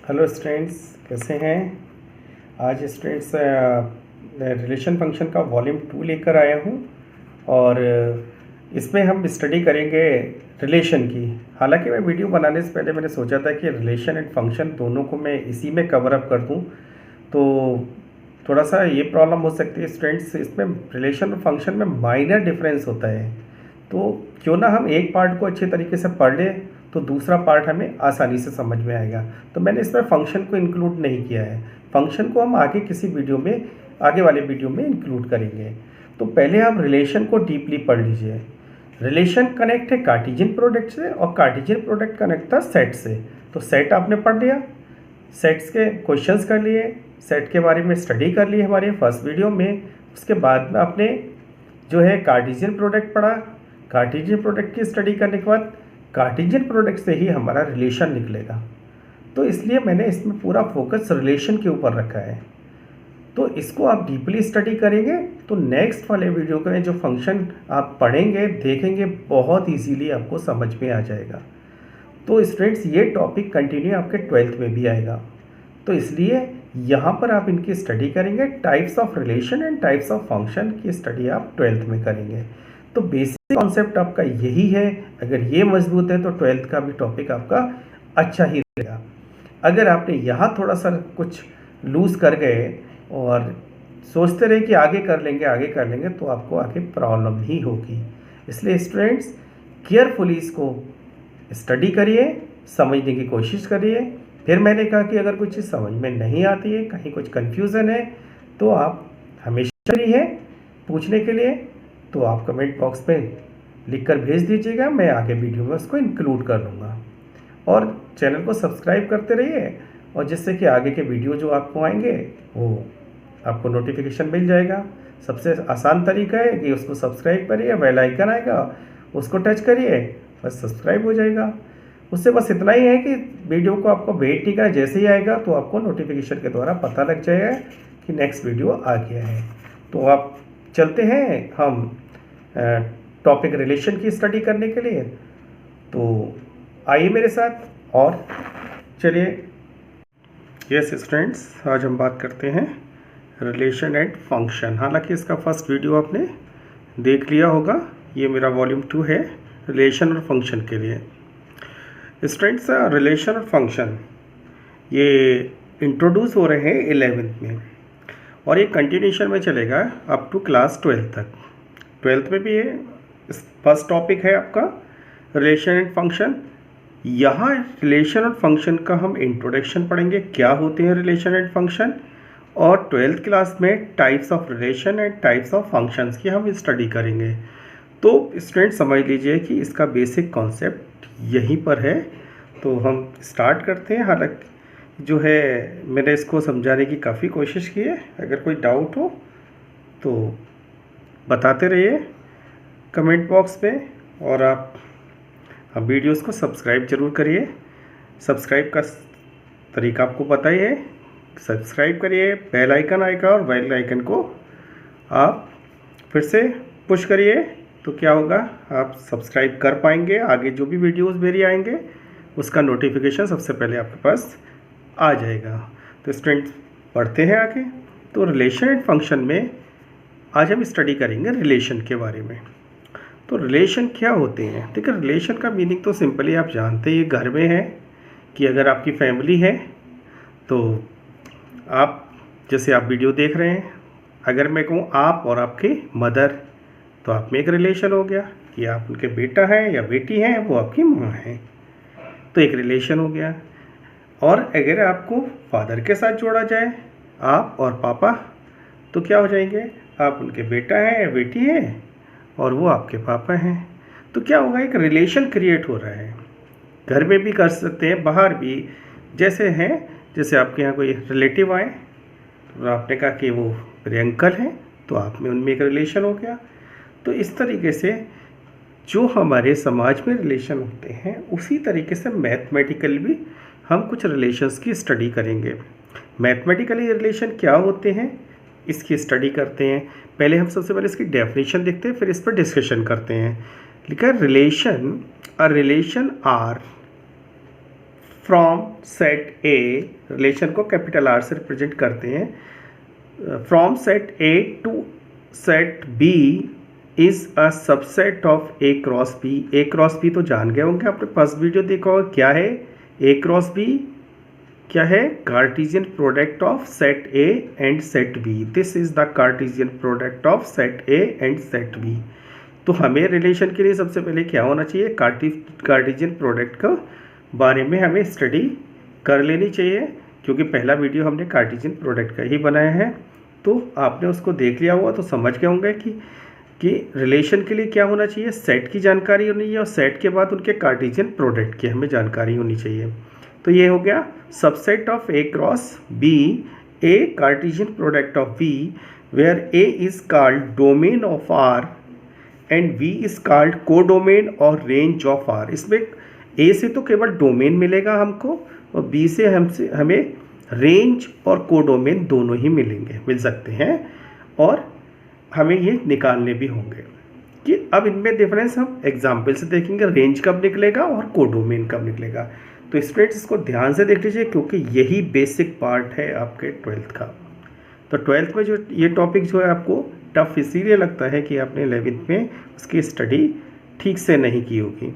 Hello students, कैसे हैं। आज स्टूडेंट्स रिलेशन फंक्शन का वॉल्यूम 2 लेकर आया हूं और इसमें हम स्टडी करेंगे रिलेशन की। हालांकि मैं वीडियो बनाने से पहले मैंने सोचा था कि रिलेशन एंड फंक्शन दोनों को मैं इसी में कवर अप कर दूं, तो थोड़ा सा ये प्रॉब्लम हो सकती है स्टूडेंट्स, इसमें रिलेशन और फंक्शन में माइनर डिफरेंस होता है। तो क्यों ना हम एक पार्ट को अच्छे तरीके से पढ़ लें तो दूसरा पार्ट हमें आसानी से समझ में आएगा। तो मैंने इसमें फंक्शन को इंक्लूड नहीं किया है, फंक्शन को हम आगे किसी वीडियो में, आगे वाले वीडियो में इंक्लूड करेंगे। तो पहले आप रिलेशन को डीपली पढ़ लीजिए। रिलेशन कनेक्ट है कार्टेशियन प्रोडक्ट से और कार्टेशियन प्रोडक्ट कनेक्ट था सेट से। तो सेट आपने पढ़ लिया, सेट्स के क्वेश्चंस कर लिए, सेट के बारे में स्टडी कर ली हमारे फर्स्ट वीडियो में। उसके बाद में आपने जो है कार्टेशियन प्रोडक्ट पढ़ा। कार्टेशियन प्रोडक्ट की स्टडी करने के बाद कार्टेशियन प्रोडक्ट से ही हमारा रिलेशन निकलेगा। तो इसलिए मैंने इसमें पूरा फोकस रिलेशन के ऊपर रखा है। तो इसको आप डीपली स्टडी करेंगे तो नेक्स्ट वाले वीडियो में जो फंक्शन आप पढ़ेंगे देखेंगे बहुत इजीली आपको समझ में आ जाएगा। तो स्टूडेंट्स, ये टॉपिक कंटिन्यू आपके 12th में भी आएगा, तो इसलिए यहाँ पर आप इनकी स्टडी करेंगे। Types of relation and types of function की स्टडी आप 12th में करेंगे। तो बेसिक कॉन्सेप्ट आपका यही है। अगर ये मजबूत है तो 12th का भी टॉपिक आपका अच्छा ही रहेगा। अगर आपने यहाँ थोड़ा सा कुछ लूज कर गए और सोचते रहे कि आगे कर लेंगे तो आपको आगे प्रॉब्लम ही होगी। इसलिए स्टूडेंट्स, केयरफुली इसको स्टडी करिए, समझने की कोशिश करिए। फिर मैंने कहा कि अगर कुछ चीज़ समझ में नहीं आती है, कहीं कुछ कन्फ्यूज़न है, तो आप हमेशा फ्री हैं पूछने के लिए। तो आप कमेंट बॉक्स में लिखकर भेज दीजिएगा, मैं आगे वीडियो में उसको इंक्लूड कर लूँगा। और चैनल को सब्सक्राइब करते रहिए, और जिससे कि आगे के वीडियो जो आपको आएंगे वो आपको नोटिफिकेशन मिल जाएगा। सबसे आसान तरीका है कि उसको सब्सक्राइब करिए, बेल आइकन आएगा उसको टच करिए, बस सब्सक्राइब हो जाएगा। उससे बस इतना ही है कि वीडियो को आपको वेट नहीं करना, जैसे ही आएगा तो आपको नोटिफिकेशन के द्वारा पता लग जाएगा कि नेक्स्ट वीडियो आ गया है। तो आप चलते हैं हम टॉपिक रिलेशन की स्टडी करने के लिए। तो आइए मेरे साथ और चलिए। यस स्टूडेंट्स, आज हम बात करते हैं रिलेशन एंड फंक्शन। हालांकि इसका फर्स्ट वीडियो आपने देख लिया होगा, ये मेरा वॉल्यूम 2 है रिलेशन और फंक्शन के लिए। स्टूडेंट्स, रिलेशन और फंक्शन ये इंट्रोड्यूस हो रहे हैं 11th में और ये कंटिन्यूशन में चलेगा अप टू क्लास 12th तक। 12th में भी ये फर्स्ट टॉपिक है आपका रिलेशन एंड फंक्शन। यहाँ रिलेशन और फंक्शन का हम इंट्रोडक्शन पढ़ेंगे, क्या होते हैं रिलेशन एंड फंक्शन, और 12th क्लास में types of relation and types of functions की हम स्टडी करेंगे। तो स्टूडेंट समझ लीजिए कि इसका बेसिक कॉन्सेप्ट यहीं पर है। तो हम स्टार्ट करते हैं। हालांकि जो है मैंने इसको समझाने की काफ़ी कोशिश की है, अगर कोई डाउट हो तो बताते रहिए कमेंट बॉक्स में। और आप वीडियोस को सब्सक्राइब जरूर करिए। सब्सक्राइब का तरीका आपको पता ही है, सब्सक्राइब करिए, बेल आइकन आएगा और बेल आइकन को आप फिर से पुश करिए तो क्या होगा, आप सब्सक्राइब कर पाएंगे। आगे जो भी वीडियोस मेरी आएंगे उसका नोटिफिकेशन सबसे पहले आपके पास आ जाएगा। तो स्टूडेंट्स, पढ़ते हैं आगे। तो रिलेशन एंड फंक्शन में आज हम स्टडी करेंगे रिलेशन के बारे में। तो रिलेशन क्या होते हैं? देखिए, रिलेशन का मीनिंग तो सिंपली आप जानते ही घर में है कि अगर आपकी फैमिली है तो आप, जैसे आप वीडियो देख रहे हैं, अगर मैं कहूँ आप और आपकी मदर, तो आप में एक रिलेशन हो गया कि आप उनके बेटा हैं या बेटी हैं, वो आपकी माँ हैं, तो एक रिलेशन हो गया। और अगर आपको फादर के साथ जोड़ा जाए, आप और पापा, तो क्या हो जाएंगे, आप उनके बेटा हैं या बेटी हैं और वो आपके पापा हैं। तो क्या होगा, एक रिलेशन क्रिएट हो रहा है। घर में भी कर सकते हैं, बाहर भी, जैसे हैं, जैसे आपके यहाँ कोई रिलेटिव आए तो आपने कहा कि वो मेरे अंकल हैं, तो आप में उनमें एक रिलेशन हो गया। तो इस तरीके से जो हमारे समाज में रिलेशन होते हैं, उसी तरीके से मैथमेटिकल भी हम कुछ रिलेशंस की स्टडी करेंगे। मैथमेटिकली रिलेशन क्या होते हैं इसकी स्टडी करते हैं। पहले हम सबसे पहले इसकी डेफिनेशन देखते हैं, फिर इस पर डिस्कशन करते हैं। लिखा है relation, a relation R from set A, relation को कैपिटल आर से रिप्रेजेंट करते हैं, from set A to set B is a subset of A cross B. A cross B तो जान गए होंगे, आपने फर्स्ट वीडियो देखा होगा। क्या है ए क्रॉस बी? क्या है? Cartesian product of set A and set B. This is the Cartesian product of set A and set B. तो हमें रिलेशन के लिए सबसे पहले क्या होना चाहिए? कार्टेशियन प्रोडक्ट का बारे में हमें स्टडी कर लेनी चाहिए, क्योंकि पहला वीडियो हमने कार्टेशियन प्रोडक्ट का ही बनाया है। तो आपने उसको देख लिया होगा तो समझ गए होंगे कि रिलेशन के लिए क्या होना चाहिए, सेट की जानकारी होनी चाहिए और सेट के बाद उनके कार्टेशियन प्रोडक्ट की हमें जानकारी होनी चाहिए। तो ये हो गया subset of A cross B, A Cartesian product of B where A is called domain of R and B is called codomain और रेंज ऑफ आर। इसमें ए से तो केवल डोमेन मिलेगा हमको और बी से हमें रेंज और कोडोमेन दोनों ही मिल सकते हैं, और हमें ये निकालने भी होंगे कि अब इनमें डिफरेंस हम एग्जाम्पल से देखेंगे, रेंज कब निकलेगा और कोडोमेन कब निकलेगा। तो स्टूडेंट्स इसको ध्यान से देख लीजिए, क्योंकि यही बेसिक पार्ट है आपके 12th का। तो 12th में जो ये टॉपिक जो है आपको टफ इसीलिए लगता है कि आपने 11th में उसकी स्टडी ठीक से नहीं की होगी।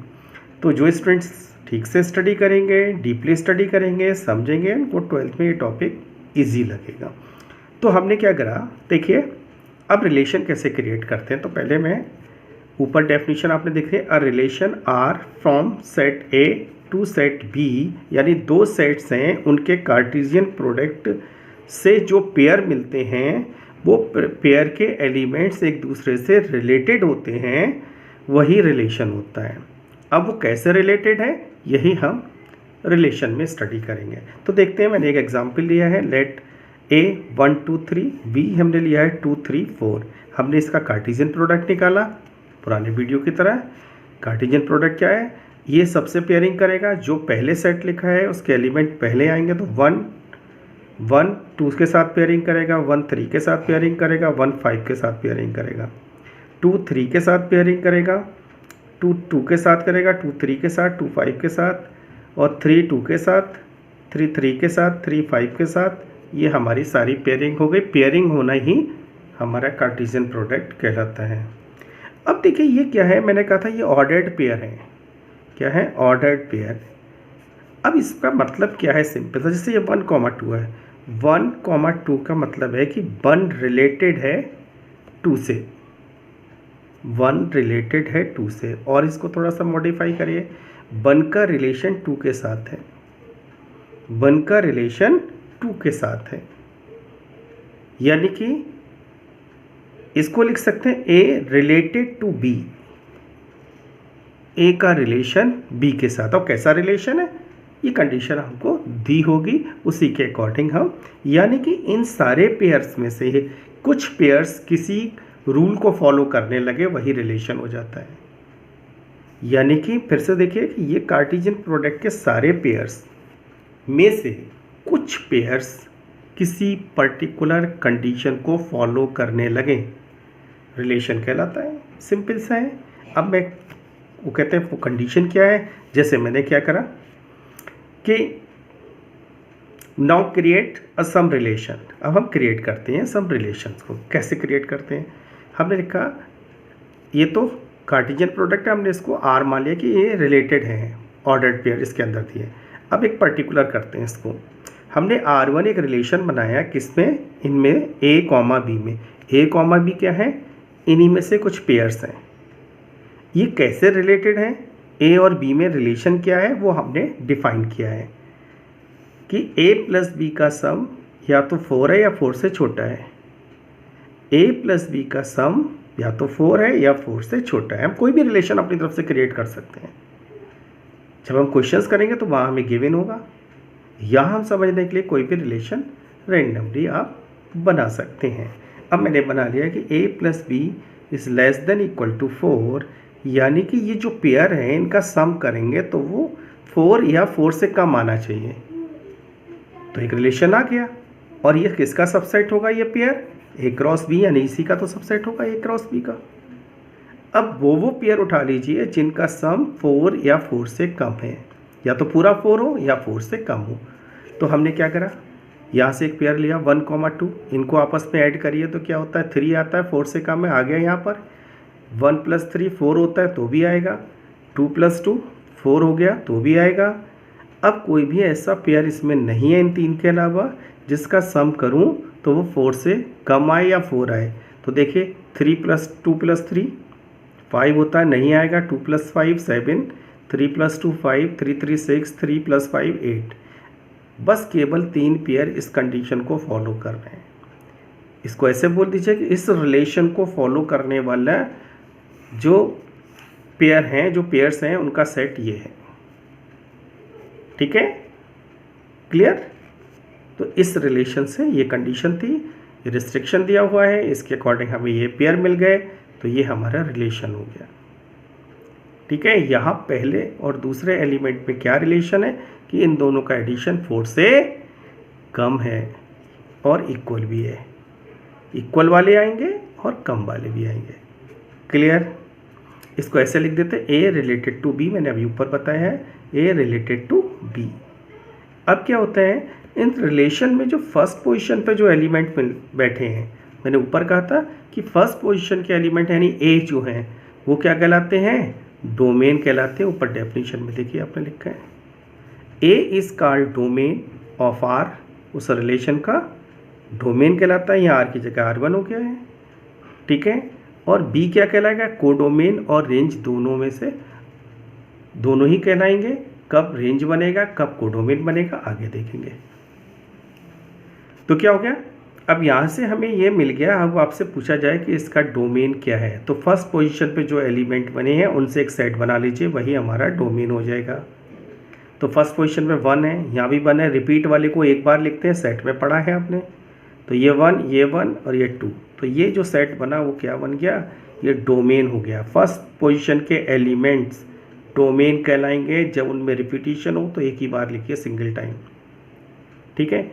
तो जो स्टूडेंट्स ठीक से स्टडी करेंगे, डीपली स्टडी करेंगे, समझेंगे, उनको 12th में ये टॉपिक ईजी लगेगा। तो हमने क्या करा, देखिए अब रिलेशन कैसे क्रिएट करते हैं। तो पहले मैं ऊपर डेफिनेशन आपने देख लिया, a relation R from set A to set B, यानी दो सेट्स हैं, उनके कार्टेशियन प्रोडक्ट से जो पेयर मिलते हैं वो पेयर के एलिमेंट्स एक दूसरे से रिलेटेड होते हैं, वही रिलेशन होता है। अब वो कैसे रिलेटेड है यही हम रिलेशन में स्टडी करेंगे। तो देखते हैं, मैंने एक एग्जांपल लिया है, लेट ए 1 2 3, बी हमने लिया है 2 3 4। हमने इसका कार्टेशियन प्रोडक्ट निकाला पुराने वीडियो की तरह। कार्टेशियन प्रोडक्ट क्या है? ये सबसे पेयरिंग करेगा, जो पहले सेट लिखा है उसके एलिमेंट पहले आएंगे, तो 1 1 2 के साथ पेयरिंग करेगा, 1 3 के साथ पेयरिंग करेगा, 1 5 के साथ पेयरिंग करेगा, 2 3 के साथ पेयरिंग करेगा, 2 2 के साथ करेगा, 2 3 के साथ, 2 5 के साथ, और 3 2 के साथ, 3 3 के साथ, 3 5 के साथ। ये हमारी सारी पेयरिंग हो गई। पेयरिंग होना ही हमारा कार्टेशियन प्रोडक्ट कहलाता है। अब देखिए ये क्या है, मैंने कहा था ये ऑर्डर्ड पेयर है। क्या है? Ordered pair. अब इसका मतलब क्या है? सिंपल सा, जैसे ये 1 2 है, 1 2 का मतलब है कि 1 रिलेटेड है 2 से, 1 रिलेटेड है 2 से। और इसको थोड़ा सा मॉडिफाई करिए, 1 का रिलेशन 2 के साथ है, 1 का रिलेशन 2 के साथ है, यानी कि इसको लिख सकते हैं ए रिलेटेड टू बी, ए का रिलेशन बी के साथ। और कैसा रिलेशन है ये कंडीशन हमको दी होगी, उसी के अकॉर्डिंग हम, यानी कि इन सारे पेयर्स में से कुछ पेयर्स किसी रूल को फॉलो करने लगे, वही रिलेशन हो जाता है। यानी कि फिर से देखिए कि ये कार्टेशियन प्रोडक्ट के सारे पेयर्स में से कुछ पेयर्स किसी पर्टिकुलर कंडीशन को फॉलो करने लगे, रिलेशन कहलाता है। सिंपल सा है। अब मैं वो कहते हैं वो कंडीशन क्या है, जैसे मैंने क्या करा कि now create a some relation. अब हम क्रिएट करते हैं सम रिलेशंस को। कैसे क्रिएट करते हैं? हमने लिखा ये तो कार्टेशियन प्रोडक्ट है, हमने इसको आर मान लिया कि ये रिलेटेड है, ऑर्डर्ड पेयर इसके अंदर दिए। अब एक पर्टिकुलर करते हैं इसको। हमने R1 एक रिलेशन बनाया, किसमें? इनमें A, B में। A, B क्या है? इन्हीं में से कुछ पेयर्स हैं। ये कैसे रिलेटेड हैं? A और B में रिलेशन क्या है वो हमने डिफाइन किया है कि A प्लस B का सम या तो 4 है या 4 से छोटा है। A प्लस B का सम या तो 4 है या 4 से छोटा है। हम कोई भी रिलेशन अपनी तरफ से क्रिएट कर सकते हैं। जब हम क्वेश्चंस करेंगे तो वहाँ हमें गिवन होगा, यहाँ हम समझने के लिए कोई भी रिलेशन रैंडमली आप बना सकते हैं। अब मैंने बना लिया कि A plus B is less than equal to 4, यानी कि ये जो पेयर है इनका सम करेंगे तो वो 4 या 4 से कम आना चाहिए। तो एक रिलेशन आ गया। और ये किसका सबसेट होगा? ये पेयर A क्रॉस B, यानी इसी का तो सबसेट होगा A क्रॉस B का। अब वो पेयर उठा लीजिए जिनका सम 4 या 4 से कम है। या तो पूरा 4 हो या 4 से कम हो। तो हमने क्या करा, यहाँ से एक पेयर लिया 1, 2, इनको आपस में ऐड करिए तो क्या होता है 3 आता है, 4 से कम है, आ गया यहाँ पर 1 + 3 4 होता है तो भी आएगा, 2 + 2 4 हो गया तो भी आएगा। अब कोई भी ऐसा पेयर इसमें नहीं है इन 3 के अलावा जिसका सम करूं तो वो 4 से कम आए या 4 आए। तो देखिए 3 + 2 + 3 5 होता है, नहीं आएगा, 2 + 5 7, 3 + 2 5, 3 3 6, 3 + 5 8। बस केवल 3 पेयर इस कंडीशन को फॉलो कर रहे हैं। इसको ऐसे बोल दीजिए कि इस रिलेशन को फॉलो करने वाला जो पेयर हैं, जो पेयर्स हैं, उनका सेट ये है। ठीक है, क्लियर। तो इस रिलेशन से ये कंडीशन थी, ये रिस्ट्रिक्शन दिया हुआ है, इसके अकॉर्डिंग हमें ये पेयर मिल गए, तो ये हमारा रिलेशन हो गया। ठीक है, यहाँ पहले और दूसरे एलिमेंट में क्या रिलेशन है कि इन दोनों का एडिशन 4 से कम है और इक्वल भी है। इक्वल वाले आएंगे और कम वाले भी आएंगे। क्लियर। इसको ऐसे लिख देते, ए रिलेटेड टू बी, मैंने अभी ऊपर बताया है, ए रिलेटेड टू बी। अब क्या होता है, इन रिलेशन में जो फर्स्ट पोजीशन पे जो एलिमेंट बैठे हैं, मैंने ऊपर कहा था कि फर्स्ट पोजीशन के एलिमेंट यानी ए जो हैं वो क्या कहलाते हैं, डोमेन कहलाते हैं। ऊपर डेफिनेशन में देखिए आपने लिखा है, A is called domain of R, उस रिलेशन का डोमेन कहलाता है, यहाँ आर की जगह R1 हो गया है। ठीक है, और बी क्या कहलाएगा, कोडोमेन और रेंज दोनों में से दोनों ही कहलाएंगे। कब रेंज बनेगा, कब कोडोमेन बनेगा, आगे देखेंगे। तो क्या हो गया, अब यहाँ से हमें ये मिल गया। अब आपसे पूछा जाए कि इसका डोमेन क्या है, तो फर्स्ट पोजीशन पे जो एलिमेंट बने हैं उनसे एक सेट बना लीजिए, वही हमारा डोमेन हो जाएगा। तो फर्स्ट पोजीशन पे 1 है, यहाँ भी 1 है, रिपीट वाले को एक बार लिखते हैं, सेट में पढ़ा है आपने। तो ये 1 और ये 2, तो ये जो सेट बना वो क्या बन गया, ये डोमेन हो गया। फर्स्ट पोजीशन के एलिमेंट्स डोमेन कहलाएंगे जब उनमें रिपीटिशन हो, तो एक ही बार लिखिए सिंगल टाइम। ठीक है,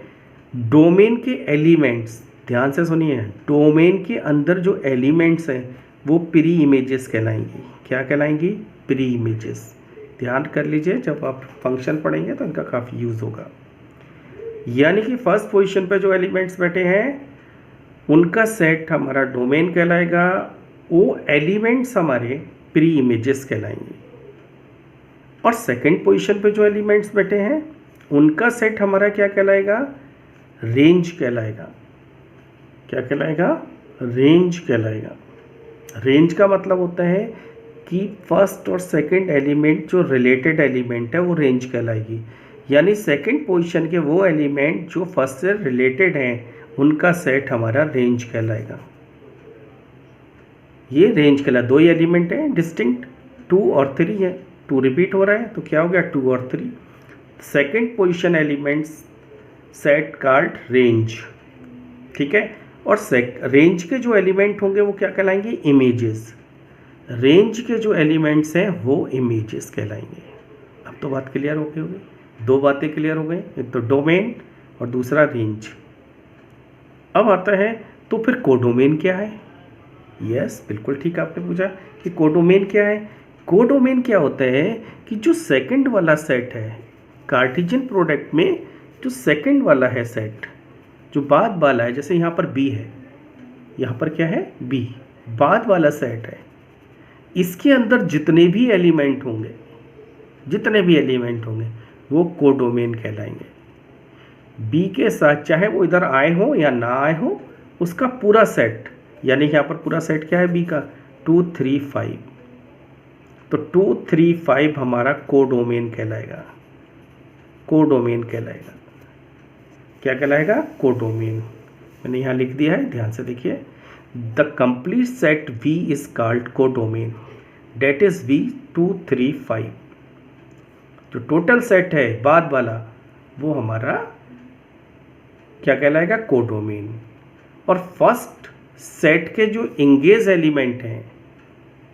डोमेन के एलिमेंट्स, ध्यान से सुनिए, डोमेन के अंदर जो एलिमेंट्स हैं वो प्री इमेजेस कहलाएंगी। क्या कहलाएंगी, प्री इमेजेस। ध्यान कर लीजिए, जब आप फंक्शन पढ़ेंगे तो इनका काफ़ी यूज़ होगा। यानी कि फर्स्ट पोजीशन पे जो एलिमेंट्स बैठे हैं उनका सेट हमारा डोमेन कहलाएगा, वो एलिमेंट्स हमारे प्री इमेजेस कहलाएंगे। और सेकंड पोजीशन पे जो एलिमेंट्स बैठे हैं उनका सेट हमारा क्या कहलाएगा, रेंज कहलाएगा। क्या कहलाएगा, रेंज कहलाएगा। रेंज का मतलब होता है कि फर्स्ट और सेकंड एलिमेंट जो रिलेटेड एलिमेंट है वो रेंज कहलाएगी। यानी सेकंड पोजीशन के वो एलिमेंट जो फर्स्ट से रिलेटेड हैं उनका सेट हमारा रेंज कहलाएगा। ये रेंज कहला, 2 ही एलिमेंट हैं डिस्टिंक्ट, 2 और 3 है, 2 रिपीट हो रहा है तो क्या हो गया 2 और 3। Second position elements set called range. ठीक है, और रेंज के जो एलिमेंट होंगे वो क्या कहलाएंगे, इमेजेस। रेंज के जो एलिमेंट्स हैं वो इमेजेस कहलाएंगे। अब तो बात क्लियर हो गई होगी, 2 बातें क्लियर हो गई, एक तो डोमेन और दूसरा रेंज। अब आता है तो फिर कोडोमेन क्या है। यस, बिल्कुल ठीक आपने पूछा कि कोडोमेन क्या है। कोडोमेन क्या होता है कि जो सेकंड वाला सेट है कार्टेशियन प्रोडक्ट में, जो सेकंड वाला है सेट, जो बाद वाला है, जैसे यहाँ पर बी है, यहाँ पर क्या है बी, बाद वाला सेट है, इसके अंदर जितने भी एलिमेंट होंगे वो कोडोमेन कहलाएंगे। बी के साथ चाहे वो इधर आए हो या ना आए हो, उसका पूरा सेट, यानी यहाँ पर पूरा सेट क्या है बी का, 2 3 5, तो 2 3 5 हमारा कोडोमेन कहलाएगा। कोडोमेन कहलाएगा, क्या कहलाएगा, कोडोमेन। मैंने यहाँ लिख दिया है, ध्यान से देखिए, the complete set V is called codomain, that is V 2 3 5। जो टोटल सेट है बाद वाला वो हमारा क्या कहलाएगा, कोडोमेन। और फर्स्ट सेट के जो इंगेज एलिमेंट हैं,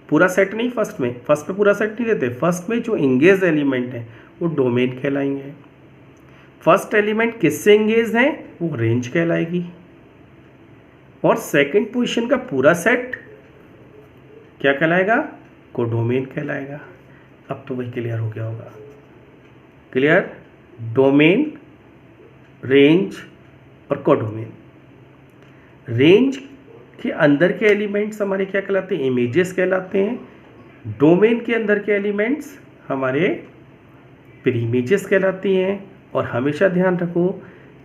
पूरा सेट नहीं, फर्स्ट में पूरा सेट नहीं देते, फर्स्ट में जो इंगेज एलिमेंट हैं वो डोमेन कहलाएंगे। फर्स्ट एलिमेंट किससे इंगेज है, वो रेंज कहलाएगी। और सेकंड पोजीशन का पूरा सेट क्या कहलाएगा, कोडोमेन कहलाएगा। अब तो वही क्लियर हो गया होगा। क्लियर? डोमेन, रेंज और कोडोमेन। रेंज के अंदर के एलिमेंट्स हमारे क्या कहलाते हैं? इमेजेस कहलाते हैं। डोमेन के अंदर के एलिमेंट्स हमारे प्री इमेजेस कहलाती हैं। और हमेशा ध्यान रखो,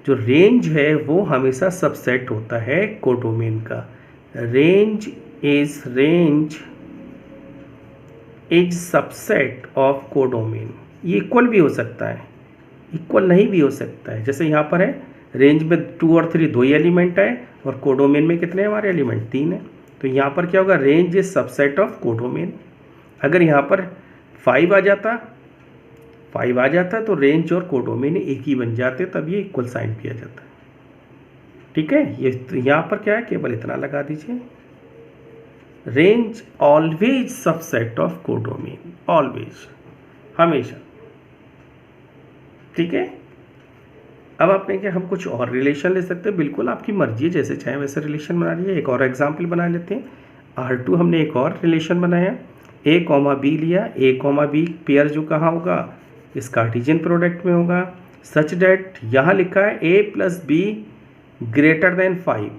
जो रेंज है वो हमेशा सबसेट होता है कोडोमेन का। Range is subset of codomain. ये इक्वल भी हो सकता है, इक्वल नहीं भी हो सकता है। जैसे यहाँ पर है, रेंज में 2 और 3 दो ही एलिमेंट है, और कोडोमेन में कितने हमारे एलिमेंट? 3 है। तो यहाँ पर क्या होगा? Range is subset of codomain. अगर यहाँ पर 5 आ जाता तो रेंज और कोडोमेन एक ही बन जाते, तब ये इक्वल साइन किया जाता है। ठीक है? ये तो यहाँ पर क्या है, केवल इतना लगा दीजिए, range always subset of codomain, always, हमेशा। ठीक है? अब आपने क्या, हम कुछ और रिलेशन ले सकते हैं, बिल्कुल आपकी मर्जी है, जैसे चाहे वैसे रिलेशन बना लिए। एक और एग्जाम्पल बना लेते हैं। R2 हमने एक और रिलेशन बनाया, A, B लिया। A, B पेयर जो कहाँ होगा? इस कार्टेशियन प्रोडक्ट में होगा। सच डैट यहाँ लिखा है A + B > 5।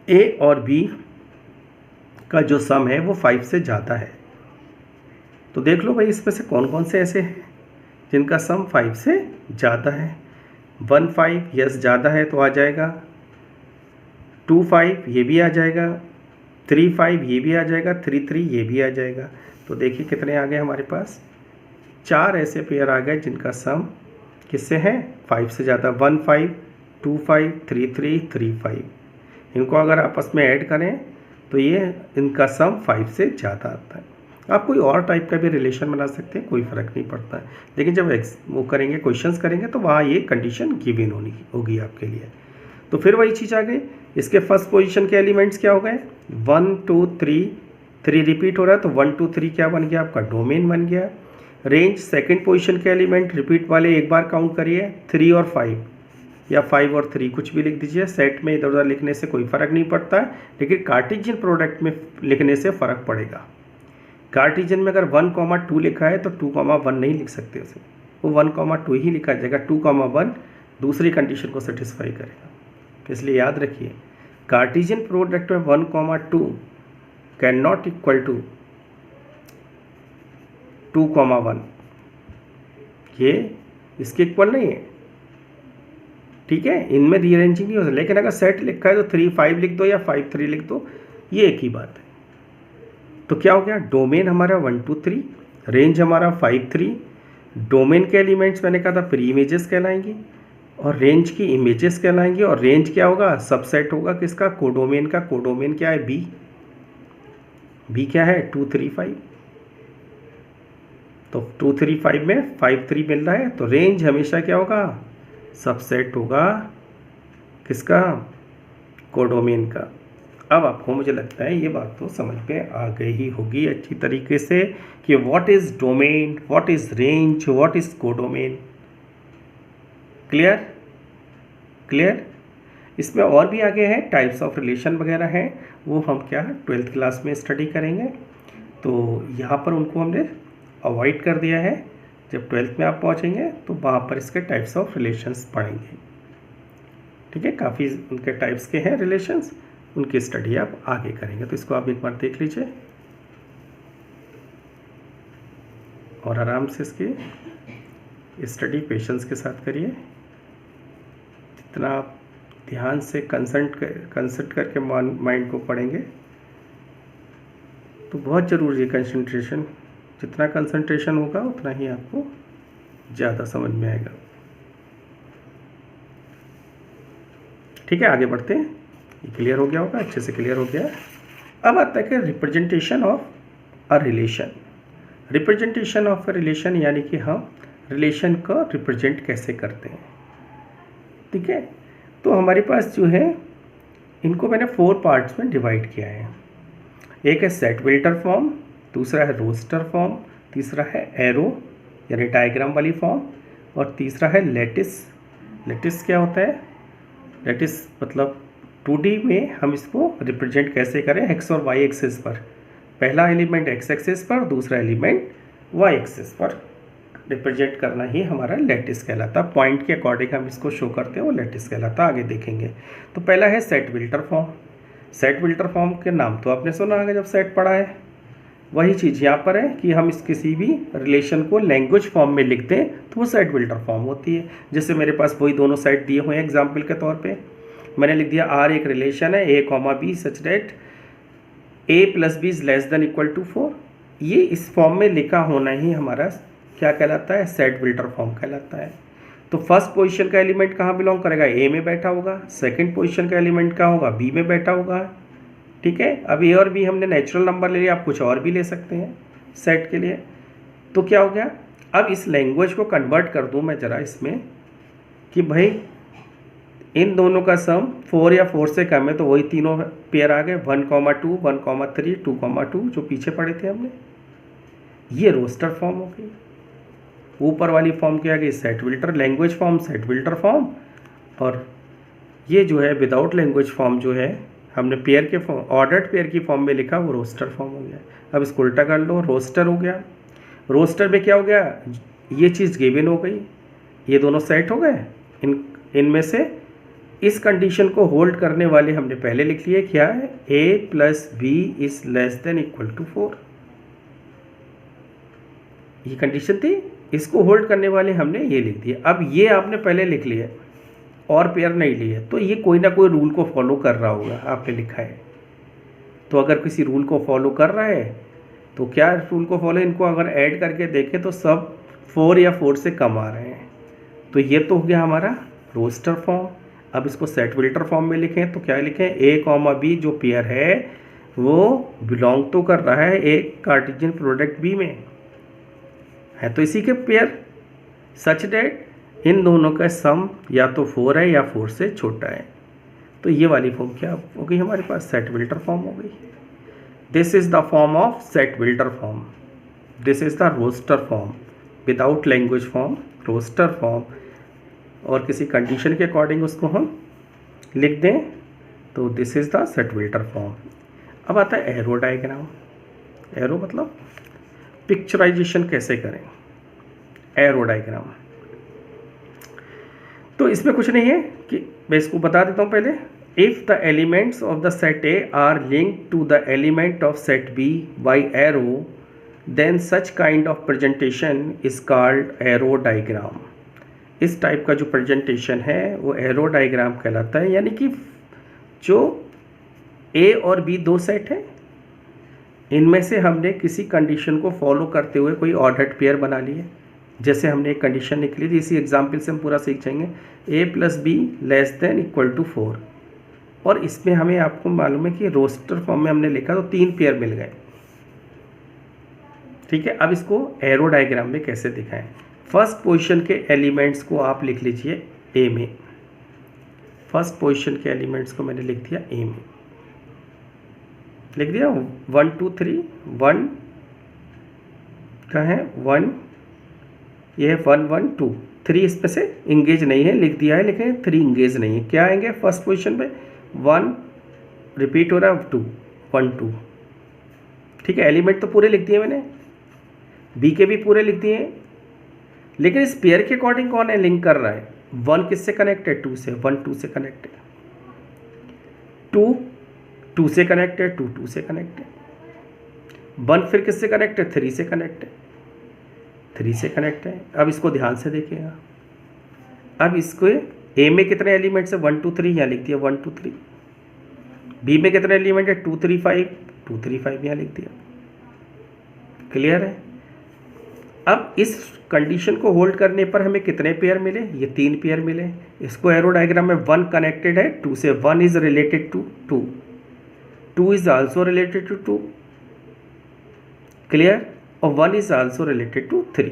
A और B का जो सम है वो 5 से ज़्यादा है। तो देख लो भाई, इसमें से कौन कौन से ऐसे हैं जिनका सम 5 से ज़्यादा है। 1 5 यस ज़्यादा है तो आ जाएगा। 2 5 ये भी आ जाएगा। 3 5 ये भी आ जाएगा। 3 3 ये भी आ जाएगा। तो देखिए कितने आ गए हमारे पास? 4 ऐसे पेयर आ गए जिनका सम किससे है? 5 से ज़्यादा। 1 5 2 5 3 3 3 5। इनको अगर आपस में ऐड करें तो ये इनका सम 5 से ज़्यादा आता है। आप कोई और टाइप का भी रिलेशन बना सकते हैं, कोई फ़र्क नहीं पड़ता है। लेकिन जब वो करेंगे, क्वेश्चंस करेंगे, तो वहाँ ये कंडीशन गिवन होगी आपके लिए। तो फिर वही चीज़ आ गई। इसके फर्स्ट पोजीशन के एलिमेंट्स क्या हो गए? 1 2 3 रिपीट हो रहा है, तो 1 2 3 क्या बन गया? आपका डोमेन बन गया। रेंज सेकेंड पोजीशन के एलिमेंट रिपीट वाले एक बार काउंट करिए, 3 और 5, या 5 और 3 कुछ भी लिख दीजिए। सेट में इधर उधर लिखने से कोई फ़र्क नहीं पड़ता है, लेकिन कार्टेशियन प्रोडक्ट में लिखने से फ़र्क पड़ेगा। कार्टेशियन में अगर 1 2 लिखा है तो 2 1 नहीं लिख सकते उसे, वो 1 2 ही लिखा जाएगा। 2 1 दूसरी कंडीशन को सेटिस्फाई करेगा। इसलिए याद रखिए, कार्टेशियन प्रोडक्ट में 1 2 कैन नॉट इक्वल टू 2 1। ये इसके इक्वल नहीं है। ठीक है? इनमें रीअरेंजिंग नहीं हो सकता। लेकिन अगर सेट लिखा है तो 3 5 लिख दो या 5 3 लिख दो, ये एक ही बात है। तो क्या हो गया? डोमेन हमारा 1 2 3, रेंज हमारा 5 3। डोमेन के एलिमेंट्स मैंने कहा था प्री इमेजेस कहलाएंगी, और रेंज की इमेजेस कहलाएंगी। और रेंज क्या होगा? सबसेट होगा किसका? कोडोमेन का। कोडोमेन क्या है? बी क्या है? 2 3 5। तो 2 3 5 में 5 3 मिल रहा है, तो रेंज हमेशा क्या होगा? सबसेट होगा किसका? कोडोमेन का। अब आपको, मुझे लगता है ये बात तो समझ में आ गई ही होगी अच्छी तरीके से कि what is domain, what is range, what is codomain. Clear? इसमें और भी आगे है, टाइप्स ऑफ रिलेशन वगैरह हैं, वो हम क्या 12th क्लास में स्टडी करेंगे। तो यहाँ पर उनको हमने अवॉइड कर दिया है। जब 12th में आप पहुँचेंगे तो वहाँ पर इसके टाइप्स ऑफ रिलेशंस पढ़ेंगे। ठीक है? काफ़ी उनके टाइप्स के हैं रिलेशंस, उनकी स्टडी आप आगे करेंगे। तो इसको आप एक बार देख लीजिए और आराम से इसकी स्टडी पेशेंस के साथ करिए। जितना आप ध्यान से कंसंट्रेट करके माइंड को पढ़ेंगे तो बहुत ज़रूरी है कंसंट्रेशन। जितना कंसंट्रेशन होगा उतना ही आपको ज़्यादा समझ में आएगा। ठीक है? आगे बढ़ते हैं। ये क्लियर हो गया होगा, अच्छे से क्लियर हो गया। अब आता है कि representation of a relation. Representation of a relation यानी कि हम रिलेशन को रिप्रेजेंट कैसे करते हैं। ठीक है? तो हमारे पास जो है, इनको मैंने 4 पार्ट्स में डिवाइड किया है। एक है सेट बिल्डर फॉर्म, दूसरा है रोस्टर फॉर्म, तीसरा है एरो यानी डायग्राम वाली फॉर्म, और तीसरा है लेटिस। लेटिस क्या होता है? लेटिस मतलब 2D में हम इसको रिप्रेजेंट कैसे करें, एक्स और वाई एक्सिस पर। पहला एलिमेंट एक्स एक्सिस पर, दूसरा एलिमेंट वाई एक्सिस पर। रिप्रेजेंट करना ही हमारा लैटिस कहलाता है। पॉइंट के अकॉर्डिंग हम इसको शो करते हैं, वो लैटिस कहलाता है। आगे देखेंगे। तो पहला है set builder form. Set builder form के नाम तो आपने सुना होगा जब सेट पढ़ा है। वही चीज़ यहाँ पर है कि हम इस किसी भी रिलेशन को लैंग्वेज फॉर्म में लिखते हैं तो वो सेट विल्टर फॉर्म होती है। जैसे मेरे पास वही दोनों सेट दिए हुए हैं एग्जाम्पल के तौर पे। मैंने लिख दिया आर एक रिलेशन है a, b such that a + b is less than equal to 4। ये इस फॉर्म में लिखा होना ही हमारा क्या कहलाता है, सेट विल्टर फॉर्म कहलाता है। तो फर्स्ट पोजीशन का एलिमेंट कहाँ बिलोंग करेगा, ए में बैठा होगा। सेकंड पोजीशन का एलिमेंट कहाँ होगा, बी में बैठा होगा। ठीक है, अब ए और बी हमने नेचुरल नंबर ले लिया, आप कुछ और भी ले सकते हैं सेट के लिए। तो क्या हो गया, अब इस लैंग्वेज को कन्वर्ट कर दूं मैं ज़रा इसमें कि भाई इन दोनों का सम 4 या 4 से कम है, तो वही तीनों पेयर आ गए 1, 2, 1, 3, 2, 2 जो पीछे पढ़े थे हमने। ये रोस्टर फॉर्म हो गई। ऊपर वाली फॉर्म क्या गई, set builder language form, set builder form. और ये जो है विदाउट लैंग्वेज फॉर्म जो है हमने पेयर के फॉर्म, ऑर्डर्ड पेयर की फॉर्म में लिखा, वो रोस्टर फॉर्म हो गया। अब इसको उल्टा कर लो, रोस्टर हो गया। रोस्टर में क्या हो गया, ये चीज़ गिवन हो गई, ये दोनों सेट हो गए। इनमें से इस कंडीशन को होल्ड करने वाले हमने पहले लिख लिए, क्या है, a + b is less than equal to 4। ये कंडीशन थी, इसको होल्ड करने वाले हमने ये लिख दिए। अब ये आपने पहले लिख लिया और पेयर नहीं लिए, तो ये कोई ना कोई रूल को फॉलो कर रहा होगा, आपने लिखा है। तो अगर किसी रूल को फॉलो कर रहा है तो क्या रूल को फॉलो, इनको अगर ऐड करके देखें तो सब 4 या 4 से कम आ रहे हैं। तो ये तो हो गया हमारा रोस्टर फॉर्म। अब इसको सेट विल्टर फॉर्म में लिखें तो क्या लिखें, a, b जो पेयर है वो बिलोंग तो कर रहा है एक कार्टेशियन प्रोडक्ट b में है, तो इसी के पेयर सच डेट इन दोनों का सम या तो 4 है या 4 से छोटा है। तो ये वाली फॉर्म क्या हो गई हमारे पास, सेट विल्टर फॉर्म हो गई। This is the form of set builder form. This is the roster form without language form, roster form. और किसी कंडीशन के अकॉर्डिंग उसको हम लिख दें तो this is the set builder form. अब आता है एरो डायग्राम। एरो मतलब पिक्चराइजेशन कैसे करें, एरो डायग्राम। तो इसमें कुछ नहीं है कि मैं इसको बता देता हूँ पहले। If the elements of the set A are linked to the element of set B by arrow, then such kind of presentation is called arrow diagram. इस टाइप का जो प्रेजेंटेशन है वो एरो डायग्राम कहलाता है। यानी कि जो ए और बी दो सेट है, इनमें से हमने किसी कंडीशन को फॉलो करते हुए कोई ऑर्डर्ड पेयर बना लिए। जैसे हमने एक कंडीशन निकली थी, इसी एग्जाम्पल से हम पूरा सीख जाएंगे, a + b less than equal to 4। और इसमें हमें आपको मालूम है कि रोस्टर फॉर्म में हमने लिखा तो 3 पेयर मिल गए। ठीक है, अब इसको एरो डायग्राम में कैसे दिखाएं। फर्स्ट पोजीशन के एलिमेंट्स को आप लिख लीजिए ए में। फर्स्ट पोजीशन के एलिमेंट्स को मैंने लिख दिया ए में, लिख दिया 1 2 3। 1 क्या है, 1, ये है 1 1 2 3, इसमें से इंगेज नहीं है, लिख दिया है, लेकिन 3 इंगेज नहीं है। क्या आएंगे फर्स्ट पोजीशन पे, 1 रिपीट हो रहा है, 2 1 2। ठीक है, एलिमेंट तो पूरे लिख दिए मैंने, बी के भी पूरे लिख दिए, लेकिन इस पेयर के अकॉर्डिंग कौन है लिंक कर रहा है। 1 किससे कनेक्ट है, 2 से। 1 2 से कनेक्ट है, 2 2 से कनेक्ट है, 2 2 से कनेक्ट है। 1 फिर किससे कनेक्ट है, 3 से कनेक्ट है, 3 से कनेक्ट है। अब इसको ध्यान से देखिएगा। अब इसको ए में कितने एलिमेंट्स है, 1 2 3, यहाँ लिख दिया 1 2 3। बी में कितने एलिमेंट है, 2 3 5, 2 3 5 यहाँ लिख दिया। क्लियर है। अब इस कंडीशन को होल्ड करने पर हमें कितने पेयर मिले, ये 3 पेयर मिले। इसको एरो डायग्राम में 1 कनेक्टेड है 2 से, 1 is related to 2, 2 is also related to 2। Clear. और 1 इज आल्सो रिलेटेड टू 3।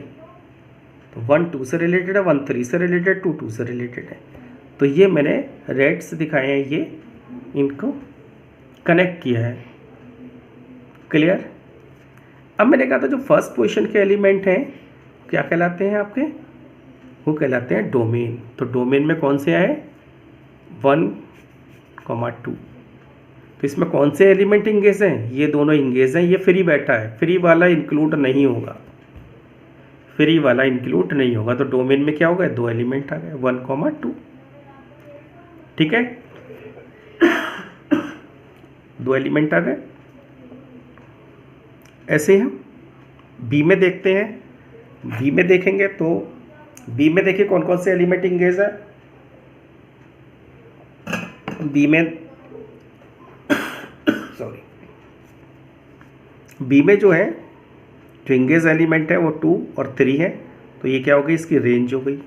तो 1 2 से रिलेटेड है, 1 3 से रिलेटेड, 2 2 से रिलेटेड है। तो ये मैंने रेड से दिखाए हैं, ये इनको कनेक्ट किया है। क्लियर। अब मैंने कहा था जो फर्स्ट पोजीशन के एलिमेंट हैं क्या कहलाते हैं आपके, वो कहलाते हैं डोमेन। तो डोमेन में कौन से आए, 1 2। तो इसमें कौन से एलिमेंट इंगेज हैं, ये दोनों इंगेज हैं। ये फ्री बैठा है, फ्री वाला इंक्लूड नहीं होगा, फ्री वाला इंक्लूड नहीं होगा, तो डोमेन में क्या होगा, 2 एलिमेंट आ गए 1, 2। ठीक है, 2 एलिमेंट आ गए। ऐसे हम बी में देखते हैं। बी में देखेंगे तो बी में देखिए कौन कौन से एलिमेंट इंगेज है। बी में बी में जो है, जो इंगेज एलिमेंट है वो 2 और 3 है, तो ये क्या हो गई, इसकी रेंज हो गई।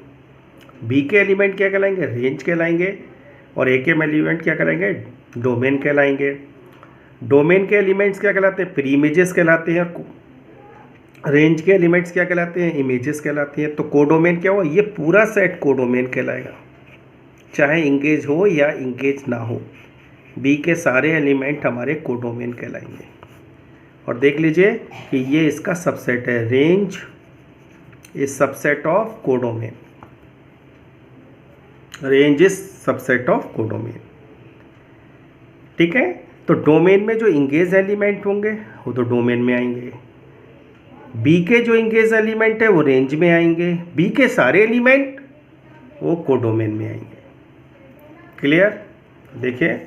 बी के एलिमेंट क्या कहलाएंगे, रेंज कहलाएंगे, और ए के एलिमेंट क्या कहलाएंगे, डोमेन कहलाएंगे। डोमेन के एलिमेंट्स क्या कहलाते हैं, प्री इमेजेस कहलाते हैं, और रेंज के एलिमेंट्स क्या कहलाते हैं, इमेजेस कहलाती हैं। तो कोडोमेन क्या हुआ, ये पूरा सेट कोडोमेन कहलाएगा, चाहे इंगेज हो या इंगेज ना हो। बी के सारे एलिमेंट हमारे कोडोमेन कहलाएंगे। और देख लीजिए कि ये इसका सबसेट है, range is subset of codomain, range is subset of codomain. ठीक है, तो डोमेन में जो इंगेज एलिमेंट होंगे वो तो डोमेन में आएंगे, बी के जो इंगेज एलिमेंट है वो रेंज में आएंगे, बी के सारे एलिमेंट वो कोडोमेन में आएंगे। क्लियर, देखिए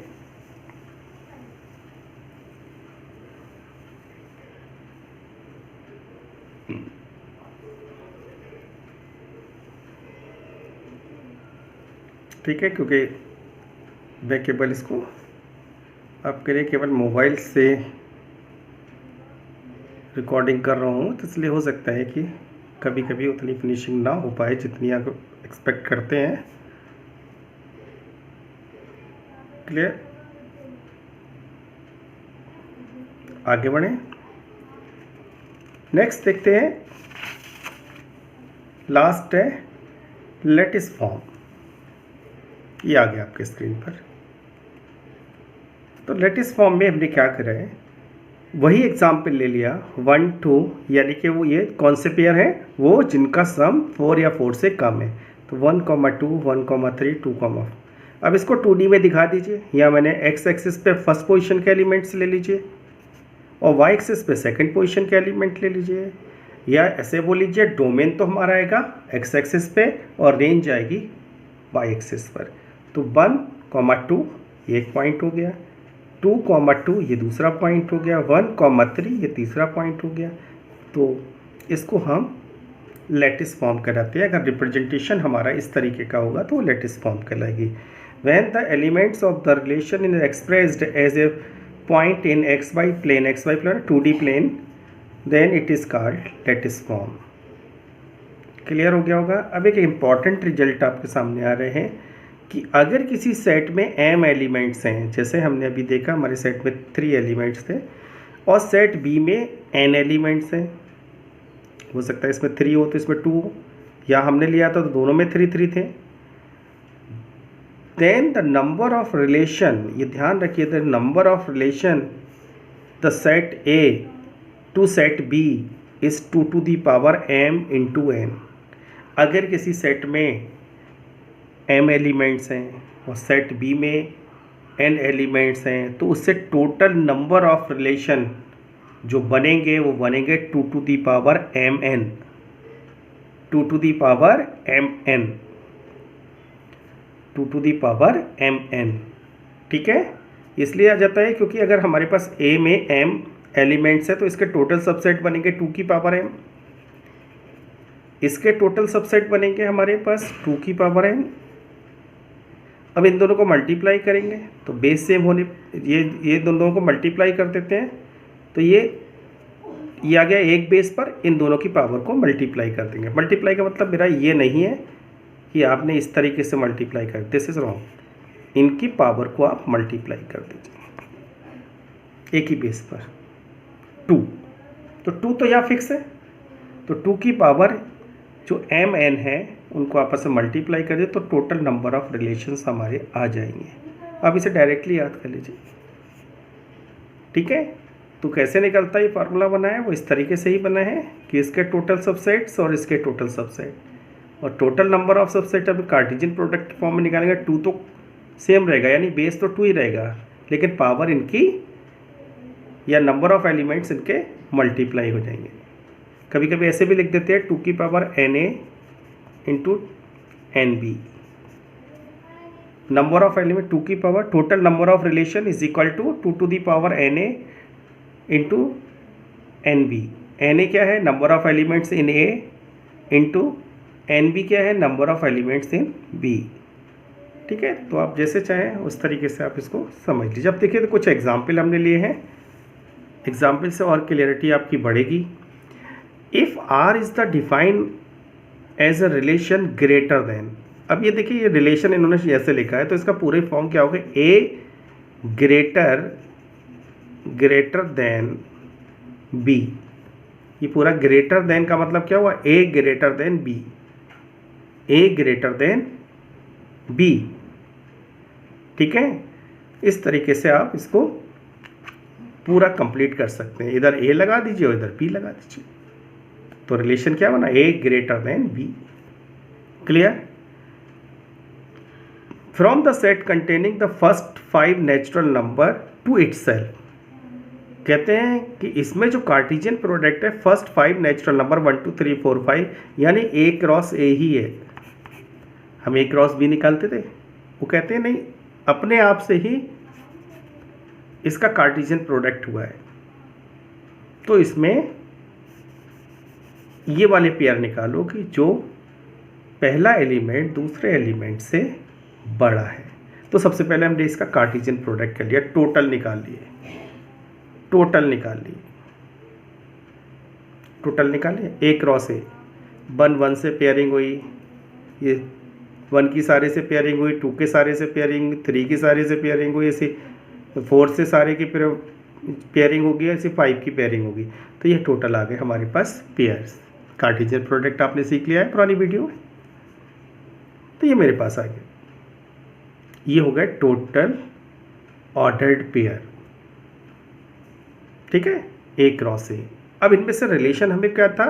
ठीक है, क्योंकि मैं केवल इसको आपके लिए केवल मोबाइल से रिकॉर्डिंग कर रहा हूँ, तो इसलिए हो सकता है कि कभी कभी उतनी फिनिशिंग ना हो पाए जितनी आप एक्सपेक्ट करते हैं। क्लियर, आगे बढ़ें। नेक्स्ट देखते हैं, लास्ट है लैटिस फॉर्म। ये आ गया आपके स्क्रीन पर। तो लैटिस फॉर्म में हमने क्या करा है, वही एग्जाम्पल ले लिया 1, 2, यानी कि वो ये कौन से पेयर हैं, वो जिनका सम 4 या 4 से कम है। तो 1, 2, 1, 3, 2, अब इसको 2D में दिखा दीजिए। या मैंने एक्स एक्सिस पे फर्स्ट पोजीशन के एलिमेंट्स ले लीजिए और वाई एक्सिस पे सेकंड पोजीशन के एलिमेंट ले लीजिए, या ऐसे बोल लीजिए डोमेन तो हमारा आएगा एक्स एक्सिस पे और रेंज आएगी वाई एक्सिस पर। तो 1, 2 ये एक पॉइंट हो गया, 2, 2 ये दूसरा पॉइंट हो गया, 1, 3 ये तीसरा पॉइंट हो गया। तो इसको हम लैटिस फॉर्म कहलाते हैं। अगर रिप्रेजेंटेशन हमारा इस तरीके का होगा तो वो लैटिस फॉर्म कहलाएगी। When the elements of the relation in expressed as a point in xy plane 2D plane, then it is called lattice form. Clear हो गया होगा। अब एक इम्पॉर्टेंट रिजल्ट आपके सामने आ रहे हैं कि अगर किसी सेट में m एलिमेंट्स हैं, जैसे हमने अभी देखा हमारे सेट में 3 एलिमेंट्स थे, और सेट B में n एलिमेंट्स हैं, हो सकता है इसमें 3 हो तो इसमें 2 हो, या हमने लिया था तो दोनों में 3 थे। Then the number of relation, ये ध्यान रखिए, the number of relation the set A to set B is 2 to the power m into n। अगर किसी सेट में m एलिमेंट्स हैं और सेट B में n एलिमेंट्स हैं, तो उससे टोटल नंबर ऑफ रिलेशन जो बनेंगे वो बनेंगे 2 to the power mn, 2 to the power mn, 2 to the power mn। ठीक है, इसलिए आ जाता है क्योंकि अगर हमारे पास A में m एलिमेंट्स है तो इसके टोटल सबसेट बनेंगे 2 की पावर m, इसके टोटल सबसेट बनेंगे हमारे पास 2 की पावर n। अब इन दोनों को मल्टीप्लाई करेंगे तो बेस सेम होने, ये दोनों को मल्टीप्लाई कर देते हैं, तो ये आ गया एक बेस पर, इन दोनों की पावर को मल्टीप्लाई कर देंगे। मल्टीप्लाई का मतलब मेरा ये नहीं है कि आपने इस तरीके से मल्टीप्लाई कर, दिस इज रॉन्ग। इनकी पावर को आप मल्टीप्लाई कर दीजिए एक ही बेस पर 2। तो 2 तो यहाँ फिक्स है, तो 2 की पावर जो mn है उनको आपस में मल्टीप्लाई कर दे तो टोटल नंबर ऑफ रिलेशंस हमारे आ जाएंगे। अब इसे डायरेक्टली याद कर लीजिए। ठीक है, तो कैसे निकलता है ये फार्मूला बना है, वो इस तरीके से ही बना है कि इसके टोटल सबसेट्स और इसके टोटल सबसेट, और टोटल नंबर ऑफ सबसेट अभी कार्टेशियन प्रोडक्ट फॉर्म में निकालेंगे। 2 तो सेम रहेगा, यानी बेस तो 2 ही रहेगा, लेकिन पावर इनकी या नंबर ऑफ एलिमेंट्स इनके मल्टीप्लाई हो जाएंगे। कभी कभी ऐसे भी लिख देते हैं 2 की power NA into NB। Number of element 2 की power total number of relation is equal to 2 to the power NA into NB। NA क्या है, number of elements in A into NB क्या है, number of elements in B। ठीक है, तो आप जैसे चाहें उस तरीके से आप इसको समझ लीजिए। अब देखिए तो कुछ एग्जाम्पल हमने लिए हैं, एग्जाम्पल से और क्लियरिटी आपकी बढ़ेगी। If R is the define as a relation greater than, अब ये देखिए ये रिलेशन इन्होंने ऐसे लिखा है तो इसका पूरे फॉर्म क्या होगा, ए ग्रेटर देन बी। ये पूरा ग्रेटर देन का मतलब क्या हुआ, ए ग्रेटर देन बी, ए ग्रेटर देन बी। ठीक है, इस तरीके से आप इसको पूरा कंप्लीट कर सकते हैं, इधर ए लगा दीजिए और इधर बी लगा दीजिए, तो रिलेशन क्या बना, A greater than B. Clear. From the set containing the first 5 natural number to itself, कहते हैं कि इसमें जो कार्टेशियन प्रोडक्ट है फर्स्ट 5 नेचुरल नंबर 1 2 3 4 5 यानी A क्रॉस A ही है। हम A क्रॉस B निकालते थे, वो कहते हैं नहीं, अपने आप से ही इसका कार्टेशियन प्रोडक्ट हुआ है। तो इसमें ये वाले पेयर निकालो कि जो पहला एलिमेंट दूसरे एलिमेंट से बड़ा है। तो सबसे पहले हमने इसका कार्टेशियन प्रोडक्ट कर लिया, टोटल निकाल लिए, टोटल निकालिए A क्रॉस A, 1 से पेयरिंग हुई, ये 1 की सारे से पेयरिंग हुई, 2 के सारे से पेयरिंग, 3 की सारे से पेयरिंग हुई, ऐसे 4 से सारे की पेयरिंग होगी, ऐसे 5 की पेयरिंग होगी। तो ये टोटल आ गए हमारे पास पेयर्स। कार्टेशियन प्रोडक्ट आपने सीख लिया है पुरानी वीडियो में, तो ये मेरे पास आ गया, ये हो गया टोटल ऑर्डर्ड पेयर। ठीक है, A क्रॉस A। अब इनमें से रिलेशन हमें क्या था,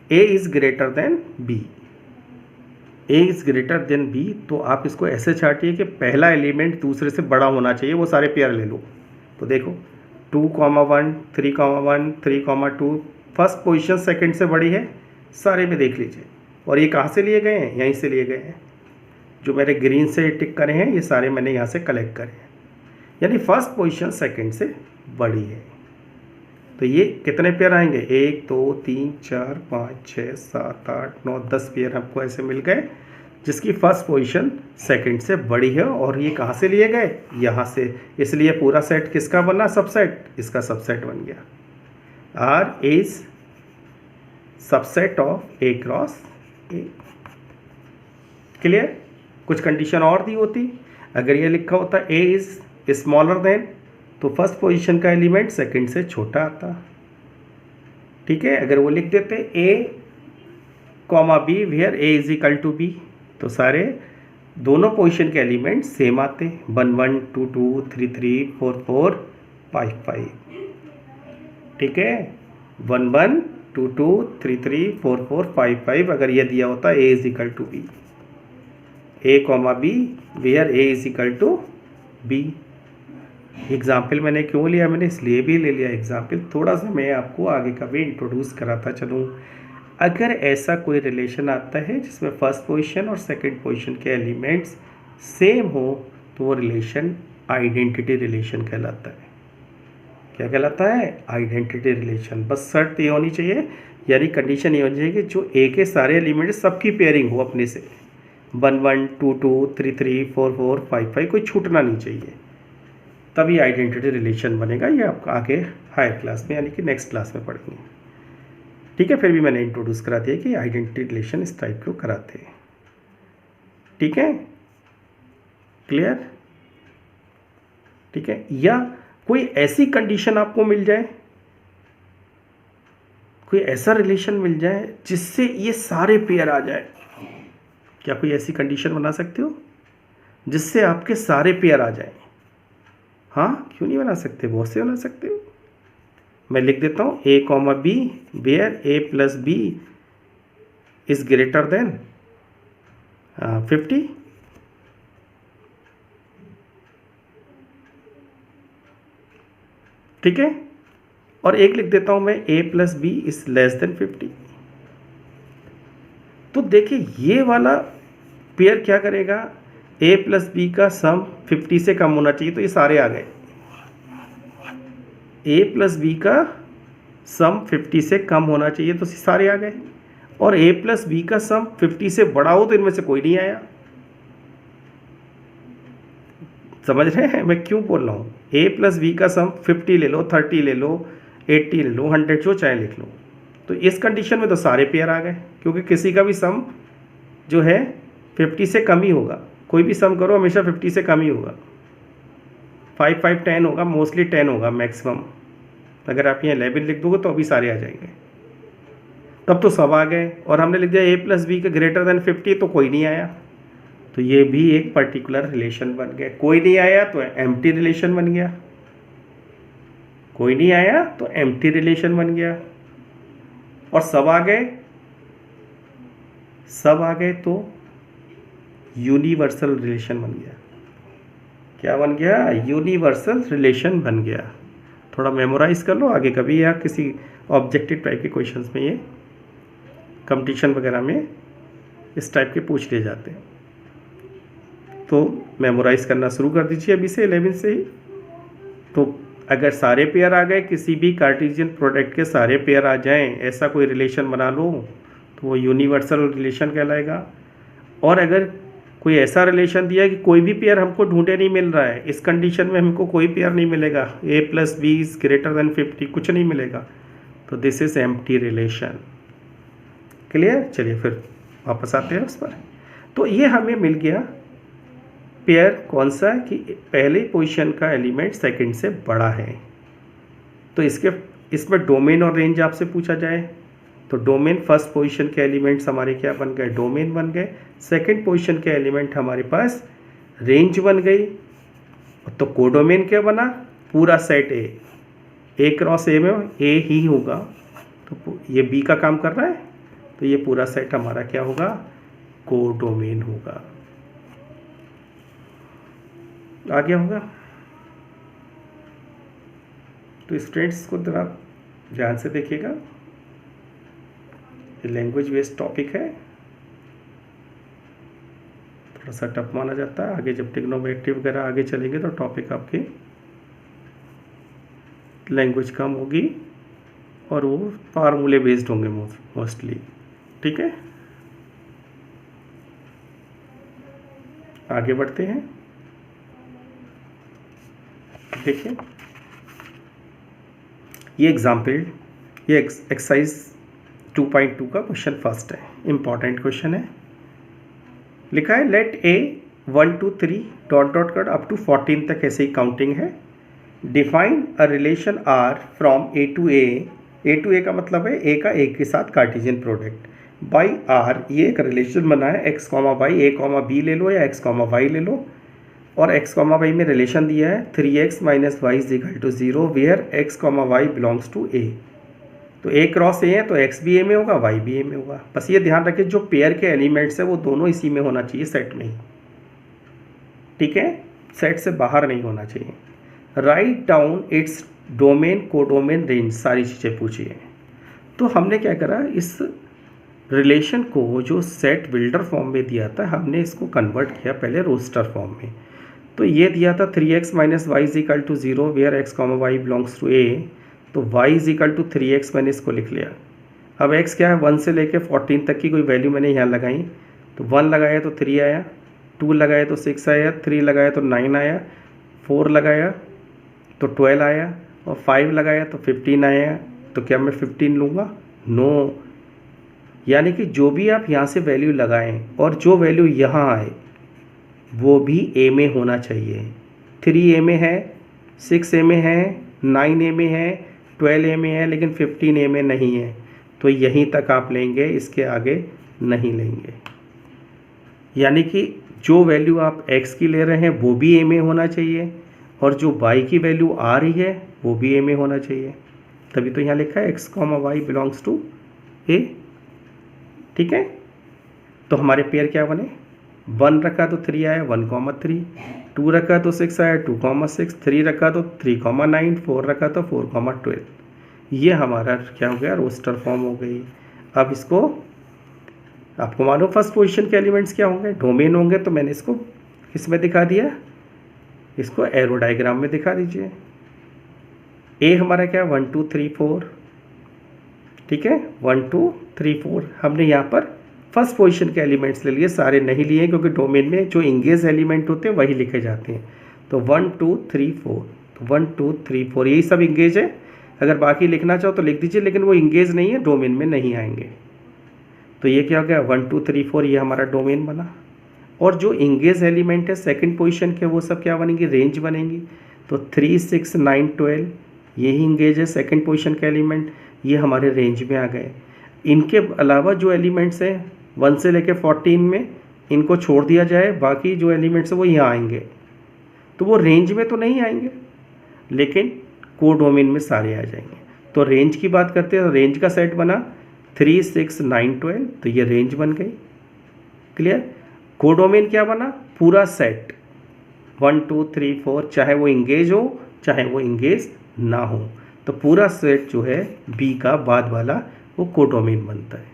A is greater then B, A is greater then B। तो आप इसको ऐसे छाटिए कि पहला एलिमेंट दूसरे से बड़ा होना चाहिए, वो सारे पेयर ले लो। तो देखो 2,1 3,1 3,2 फर्स्ट पोजीशन सेकंड से बड़ी है, सारे में देख लीजिए। और ये कहाँ से लिए गए हैं, यहीं से लिए गए हैं, जो मेरे ग्रीन से टिक करे हैं ये सारे मैंने यहाँ से कलेक्ट करे हैं, यानी फर्स्ट पोजीशन सेकंड से बड़ी है। तो ये कितने पेयर आएंगे, 1 2 3 4 5 6 7 8 9 10 पेयर हमको ऐसे मिल गए जिसकी फर्स्ट पोजीशन सेकंड से बड़ी है। और ये कहाँ से लिए गए, यहाँ से, इसलिए पूरा सेट किसका बना, सबसेट, इसका सबसेट बन गया। R is subset of A cross A। Clear. कुछ कंडीशन और दी होती, अगर ये लिखा होता A इज स्मॉलर देन, तो फर्स्ट पोजीशन का एलिमेंट सेकंड से छोटा आता। ठीक है, अगर वो लिख देते A, B where A is equal to B, तो सारे दोनों पोजीशन के एलिमेंट सेम आते, 1 1 2 2 3 3 4 4 5 5। ठीक है, 1 1 2 2 3 3 4 4 5 5। अगर ये दिया होता A is equal to B, A, B where A is equal to B। Example मैंने क्यों लिया, मैंने इसलिए भी ले लिया एग्जाम्पल, थोड़ा सा मैं आपको आगे का भी इंट्रोड्यूस कराता चलूँ। अगर ऐसा कोई रिलेशन आता है जिसमें फर्स्ट पोजीशन और सेकंड पोजीशन के एलिमेंट्स सेम हो, तो वो रिलेशन आइडेंटिटी रिलेशन कहलाता है। क्या कहलाता है, आइडेंटिटी रिलेशन। बस शर्त ये होनी चाहिए, यानी कंडीशन ये होनी चाहिए कि जो A के सारे एलिमेंट सबकी पेयरिंग हो अपने से, 1 1 2 2 3 3 4 4 5 5, कोई छूटना नहीं चाहिए, तभी आइडेंटिटी रिलेशन बनेगा। ये आपको आगे हायर क्लास में यानी कि नेक्स्ट क्लास में पढ़ेंगे। ठीक है, फिर भी मैंने इंट्रोड्यूस करा दिया कि आइडेंटिटी रिलेशन इस टाइप को कराते हैं। ठीक है, क्लियर। ठीक है, या कोई ऐसी कंडीशन आपको मिल जाए, कोई ऐसा रिलेशन मिल जाए जिससे ये सारे पेयर आ जाए। क्या कोई ऐसी कंडीशन बना सकते हो जिससे आपके सारे पेयर आ जाए? हाँ, क्यों नहीं बना सकते, बहुत से बना सकते हो। मैं लिख देता हूँ A, B where A plus B is greater than 50। ठीक है, और एक लिख देता हूँ मैं a plus B is less than 50। तो देखिए ये वाला पेयर क्या करेगा, a प्लस बी का सम 50 से कम होना चाहिए, तो ये सारे आ गए। a प्लस बी का सम 50 से कम होना चाहिए, तो सारे आ गए। और a प्लस बी का सम 50 से बड़ा हो तो इनमें से कोई नहीं आया। समझ रहे हैं मैं क्यों बोल रहा हूँ? a प्लस बी का सम 50 ले लो, 30 ले लो, 80 ले लो, 100 जो चाहे लिख लो। तो इस कंडीशन में तो सारे पेयर आ गए, क्योंकि किसी का भी सम जो है 50 से कम ही होगा। कोई भी सम करो हमेशा 50 से कम ही होगा। 5 5 10 होगा, मोस्टली 10 होगा मैक्सिमम। अगर आप यहाँ 11 लिख दोगे तो अभी सारे आ जाएंगे। तब तो सब आ गए। और हमने लिख दिया a प्लस बी का ग्रेटर देन 50, तो कोई नहीं आया। तो ये भी एक पर्टिकुलर रिलेशन बन गया। कोई नहीं आया तो एम्प्टी रिलेशन बन गया। कोई नहीं आया तो एम्प्टी रिलेशन बन गया। और सब आ गए, सब आ गए तो यूनिवर्सल रिलेशन बन गया। क्या बन गया? यूनिवर्सल रिलेशन बन गया। थोड़ा मेमोराइज कर लो, आगे कभी या किसी ऑब्जेक्टिव टाइप के क्वेश्चंस में, ये कंपटीशन वगैरह में इस टाइप के पूछ लिए जाते हैं। तो मेमोराइज करना शुरू कर दीजिए अभी से, 11 से ही। तो अगर सारे पेयर आ गए, किसी भी कार्टेशियन प्रोडक्ट के सारे पेयर आ जाएं, ऐसा कोई रिलेशन बना लो, तो वो यूनिवर्सल रिलेशन कहलाएगा। और अगर कोई ऐसा रिलेशन दिया कि कोई भी पेयर हमको ढूंढे नहीं मिल रहा है, इस कंडीशन में हमको कोई पेयर नहीं मिलेगा, a plus B is greater than 50, कुछ नहीं मिलेगा, तो this is empty relation. Clear? चलिए फिर वापस आते हैं उस पर। तो ये हमें मिल गया पेयर कौन सा है कि पहले पोजीशन का एलिमेंट सेकंड से बड़ा है। तो इसमें डोमेन और रेंज आपसे पूछा जाए तो डोमेन फर्स्ट पोजीशन के एलिमेंट्स हमारे क्या बन गए? डोमेन बन गए। सेकंड पोजीशन के एलिमेंट हमारे पास रेंज बन गई। तो कोडोमेन क्या बना? पूरा सेट ए क्रॉस ए में ए ही होगा, तो ये बी का काम कर रहा है, तो ये पूरा सेट हमारा क्या होगा? कोडोमेन होगा। आ गया होगा? तो स्टूडेंट्स को जरा ध्यान से देखिएगा, ये लैंग्वेज बेस्ड टॉपिक है, थोड़ा सा टफ माना जाता है। आगे जब ट्रिग्नोमेट्री वगैरह आगे चलेंगे तो टॉपिक आपके लैंग्वेज कम होगी और वो फार्मूले बेस्ड होंगे मोस्टली। ठीक है, आगे बढ़ते हैं। देखिए ये एग्जाम्पल, ये एक्सरसाइज 2.2 का क्वेश्चन फर्स्ट है, इंपॉर्टेंट क्वेश्चन है। लिखा है लेट ए 1 2 3 डॉट डॉट कर अप टू 14 तक ऐसे ही काउंटिंग है। Define a relation R from A to A का मतलब है ए का ए के साथ कार्टेशियन प्रोडक्ट बाई आर। ये एक रिलेशन बना है x comma y, A comma B ले लो या एक्स कॉमा वाई ले लो, और एक्स कॉमा वाई में रिलेशन दिया है 3x minus y is equal to 0 where x comma y belongs to A. तो ए क्रॉस ए है तो एक्स भी ए में होगा, वाई भी ए में होगा। बस ये ध्यान रखिए जो पेयर के एलिमेंट्स है वो दोनों इसी में होना चाहिए, सेट में ही। ठीक है, सेट से बाहर नहीं होना चाहिए। Write down its domain, codomain, range, सारी चीज़ें पूछिए। तो हमने क्या करा, इस रिलेशन को जो सेट बिल्डर फॉर्म में दिया था हमने इसको कन्वर्ट किया पहले रोस्टर फॉर्म में। तो ये दिया था 3x minus y is equal to 0 where x comma y belongs to A, तो y is equal to 3x मैंने इसको लिख लिया। अब x क्या है, 1 से लेके 14 तक की कोई वैल्यू मैंने यहाँ लगाई, तो 1 लगाया तो 3 आया, 2 लगाया तो 6 आया, 3 लगाया तो 9 आया, 4 लगाया तो 12 आया, और 5 लगाया तो 15 आया। तो क्या मैं 15 लूँगा? नो। यानी कि जो भी आप यहाँ से वैल्यू लगाएं और जो वैल्यू यहाँ आए वो भी ए में होना चाहिए। 3 ए में है, 6 ए में है, 9 ए में है, 12 ए में है, लेकिन 15 ए में नहीं है। तो यहीं तक आप लेंगे, इसके आगे नहीं लेंगे। यानी कि जो वैल्यू आप x की ले रहे हैं वो भी ए में होना चाहिए, और जो y की वैल्यू आ रही है वो भी ए में होना चाहिए। तभी तो यहाँ लिखा है x comma y belongs to A. ठीक है, तो हमारे पेयर क्या बने? 1 रखा तो 3 आया, 1,3, 2 रखा तो 6 आया, 2,6, 3 रखा तो 3,9, 4 रखा तो 4,12। ये हमारा क्या हो गया, रोस्टर फॉर्म हो गई। अब इसको आपको मालूम फर्स्ट पोजीशन के एलिमेंट्स क्या होंगे, डोमेन होंगे, तो मैंने इसको किस में दिखा दिया, इसको एरो डायग्राम में दिखा दीजिए। ए हमारा क्या 1 2 3 4, ठीक है 1 2 3 4। हमने यहाँ पर फर्स्ट पोजीशन के एलिमेंट्स ले लिए, सारे नहीं लिए क्योंकि डोमेन में जो इंगेज एलिमेंट होते हैं वही लिखे जाते हैं। तो 1 2 3 4, तो 1 2 3 4 यही सब इंगेज है। अगर बाकी लिखना चाहो तो लिख दीजिए, लेकिन वो इंगेज नहीं है, डोमेन में नहीं आएंगे। तो ये क्या हो गया 1 2 3 4, ये हमारा डोमेन बना। और जो इंगेज एलिमेंट है सेकंड पोजीशन के, वो सब क्या बनेंगी, रेंज बनेंगी। तो 3 6 9 12 यही इंगेज है सेकंड पोजीशन के एलिमेंट, ये हमारे रेंज में आ गए। इनके अलावा जो एलिमेंट्स हैं 1 से लेकर 14 में, इनको छोड़ दिया जाए, बाकी जो एलिमेंट्स हैं वो यहाँ आएंगे। तो वो रेंज में तो नहीं आएंगे, लेकिन कोडोमेन में सारे आ जाएंगे। तो रेंज की बात करते हैं, रेंज का सेट बना 3 6 9 12, तो ये रेंज बन गई। क्लियर। कोडोमेन क्या बना, पूरा सेट 1 2 3 4, चाहे वो इंगेज हो चाहे वो इंगेज ना हो, तो पूरा सेट जो है बी का बाद वाला वो कोडोमेन बनता है।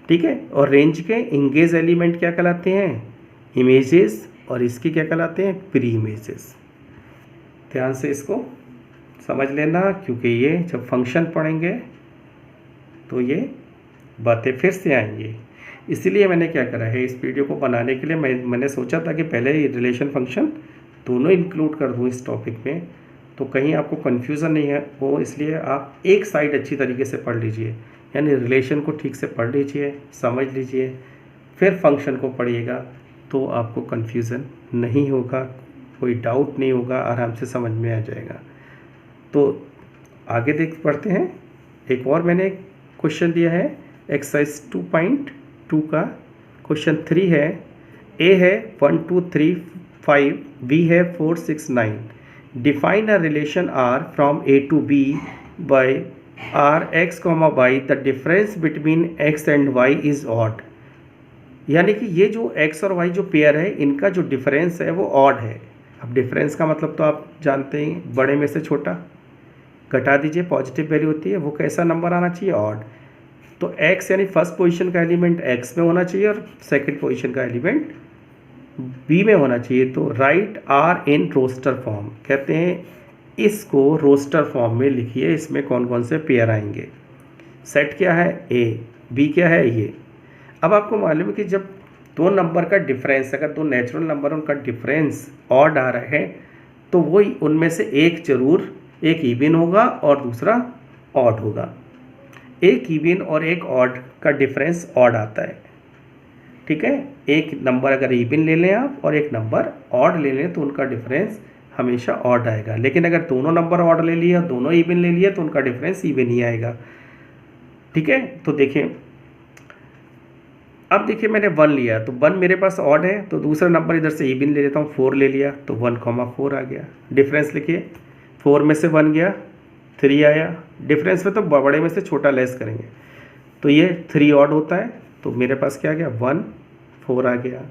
ठीक है। और रेंज के इंगेज एलिमेंट क्या कहलाते हैं, इमेजेस, और इसके क्या कहलाते हैं, प्री इमेजेस। ध्यान से इसको समझ लेना, क्योंकि ये जब फंक्शन पढ़ेंगे तो ये बातें फिर से आएंगी। इसलिए मैंने क्या करा है, इस वीडियो को बनाने के लिए मैंने सोचा था कि पहले रिलेशन फंक्शन दोनों इंक्लूड कर दूँ इस टॉपिक में, तो कहीं आपको कन्फ्यूज़न नहीं है वो, इसलिए आप एक साइड अच्छी तरीके से पढ़ लीजिए, यानी रिलेशन को ठीक से पढ़ लीजिए, समझ लीजिए, फिर फंक्शन को पढ़िएगा, तो आपको कन्फ्यूज़न नहीं होगा, कोई डाउट नहीं होगा, आराम से समझ में आ जाएगा। तो आगे देख पढ़ते हैं। एक और मैंने क्वेश्चन दिया है एक्सरसाइज 2.2 का। क्वेश्चन 3 है, ए है 1 2 3 5, बी है 4 6 9। Define a relation R from A to B by R x comma y, the difference between x and y is odd. यानी कि ये जो x और y जो पेयर है, इनका जो डिफरेंस है वो ऑड है। अब डिफरेंस का मतलब तो आप जानते हैं, बड़े में से छोटा घटा दीजिए, पॉजिटिव वैल्यू होती है, वो कैसा नंबर आना चाहिए, ऑड। तो x यानी फर्स्ट पोजीशन का एलिमेंट x में होना चाहिए और सेकंड पोजीशन का एलिमेंट b में होना चाहिए। तो write R in roster form, कहते हैं इसको रोस्टर फॉर्म में लिखिए, इसमें कौन कौन से पेयर आएंगे। सेट क्या है, a, b क्या है, ये। अब आपको मालूम है कि जब दो नंबर का डिफरेंस, अगर दो नेचुरल नंबर उनका डिफरेंस ऑड आ रहा है, तो वही उनमें से एक जरूर, एक इवन होगा और दूसरा ऑड होगा। एक इवन और एक ऑड का डिफरेंस ऑड आता है। ठीक है। एक नंबर अगर इवन ले लें आप और एक नंबर ऑड ले लें, तो उनका डिफरेंस हमेशा ऑड आएगा। लेकिन अगर दोनों नंबर ऑड ले लिया, दोनों इवन ले लिया, तो उनका डिफरेंस इवन ही आएगा। ठीक है। तो देखें, अब देखिए मैंने 1 लिया, तो 1 मेरे पास ऑड है, तो दूसरा नंबर इधर से इवन ले लेता हूँ, 4 ले लिया, तो 1,4 आ गया। डिफरेंस लिखिए, 4 में से 1 गया, 3 आया। डिफरेंस में तो बड़े में से छोटा लेस करेंगे, तो ये 3 ऑड होता है, तो मेरे पास क्या आ गया, 1 4 आ गया।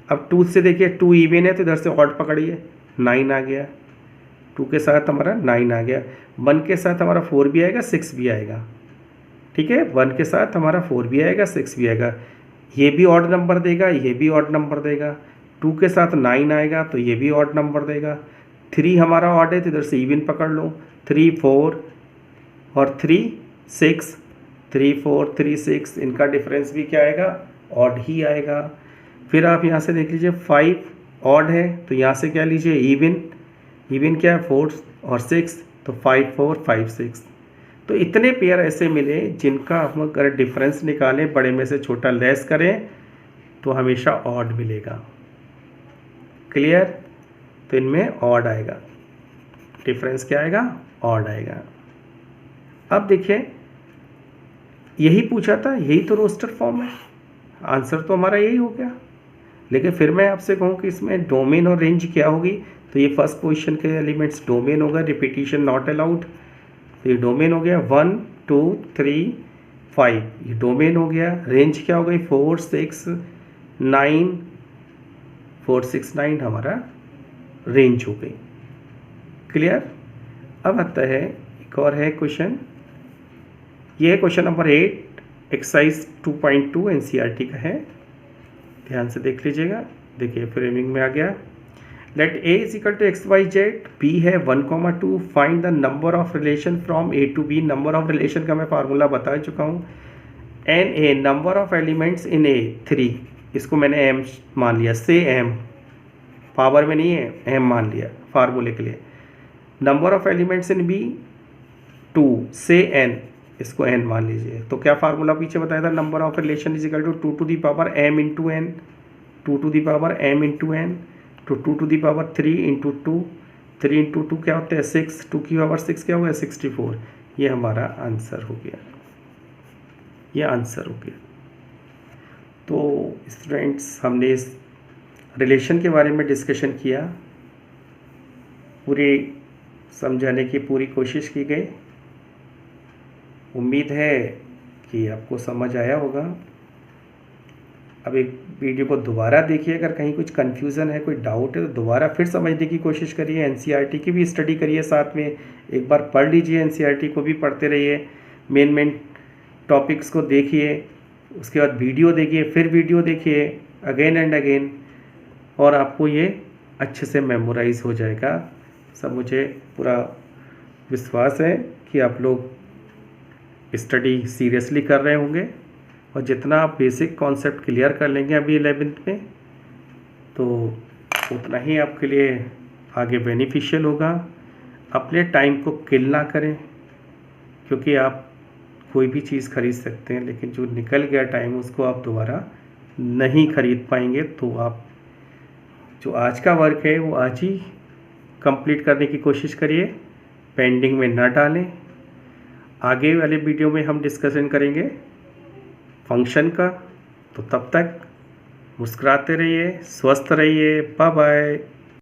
अब 2 से देखिए, 2 इवन है, तो इधर से ऑड पकड़िए, 9 आ गया। 2 के साथ हमारा 9 आ गया। 1 के साथ हमारा 4 भी आएगा, 6 भी आएगा। ठीक है। 1 के साथ हमारा 4 भी आएगा, 6 भी आएगा। ये भी ऑड नंबर देगा, ये भी ऑड नंबर देगा। 2 के साथ 9 आएगा, तो ये भी ऑड नंबर देगा। 3 हमारा ऑड है, तो इधर से इवन पकड़ लो, 3 4 और 3 6, 3 4 3 6, इनका डिफरेंस भी क्या आएगा, ऑड ही आएगा। फिर आप यहाँ से देख लीजिए, 5 ऑड है, तो यहाँ से क्या लीजिए, इवन। इवन क्या है, 4 और 6, तो 5 4 5 6। तो इतने पेयर ऐसे मिले जिनका हम अगर डिफरेंस निकालें, बड़े में से छोटा लेस करें, तो हमेशा ऑड मिलेगा। क्लियर। तो इनमें ऑड आएगा, डिफरेंस क्या आएगा, ऑड आएगा। अब देखिए, यही पूछा था, यही तो रोस्टर फॉर्म है, आंसर तो हमारा यही हो गया। लेकिन फिर मैं आपसे कहूँ कि इसमें डोमेन और रेंज क्या होगी, तो ये फर्स्ट पोजीशन के एलिमेंट्स डोमेन होगा, रिपीटिशन नॉट अलाउड। तो ये डोमेन हो गया 1 2 3 5, ये डोमेन हो गया। रेंज क्या हो गई, 4 6 9, 4 6 9 हमारा रेंज हो गई। क्लियर। अब आता है एक और है क्वेश्चन, ये है क्वेश्चन नंबर 8 एक्सरसाइज 2.2 एनसीईआरटी का है, ध्यान से देख लीजिएगा। देखिए फ्रेमिंग में आ गया, let A is equal to x y z, B है 1,2, find the number of relation from A to B. Number of relation का मैं फार्मूला बता चुका हूँ। N A number of elements in A 3, इसको मैंने एम मान लिया, से एम पावर में नहीं है, एम मान लिया फार्मूले के लिए। Number of elements in B 2, से एन, इसको एन मान लीजिए। तो क्या फार्मूला पीछे बताया था, number of relation is equal to 2 to the power M into N, 2 to the power M into N, तो 2 to the power 3 into 2, 3 into 2 क्या होता है 6, 2 की पावर 6 क्या होगा 64। ये हमारा आंसर हो गया, ये आंसर हो गया। तो स्टूडेंट्स, हमने इस रिलेशन के बारे में डिस्कशन किया, पूरी समझाने की पूरी कोशिश की गई। उम्मीद है कि आपको समझ आया होगा। अब एक वीडियो को दोबारा देखिए, अगर कहीं कुछ कन्फ्यूज़न है, कोई डाउट है तो दोबारा फिर समझने की कोशिश करिए। एनसीईआरटी की भी स्टडी करिए साथ में, एक बार पढ़ लीजिए, एनसीईआरटी को भी पढ़ते रहिए, मेन टॉपिक्स को देखिए, उसके बाद वीडियो देखिए, फिर वीडियो देखिए अगेन एंड अगेन, और आपको ये अच्छे से मेमोराइज हो जाएगा। सब मुझे पूरा विश्वास है कि आप लोग स्टडी सीरियसली कर रहे होंगे, और जितना आप बेसिक कॉन्सेप्ट क्लियर कर लेंगे अभी 11th में, तो उतना ही आपके लिए आगे बेनिफिशियल होगा। अपने टाइम को किल ना करें, क्योंकि आप कोई भी चीज़ खरीद सकते हैं, लेकिन जो निकल गया टाइम उसको आप दोबारा नहीं खरीद पाएंगे। तो आप जो आज का वर्क है वो आज ही कंप्लीट करने की कोशिश करिए, पेंडिंग में ना डालें। आगे वाले वीडियो में हम डिस्कशन करेंगे फंक्शन का। तो तब तक मुस्कुराते रहिए, स्वस्थ रहिए, बाय बाय।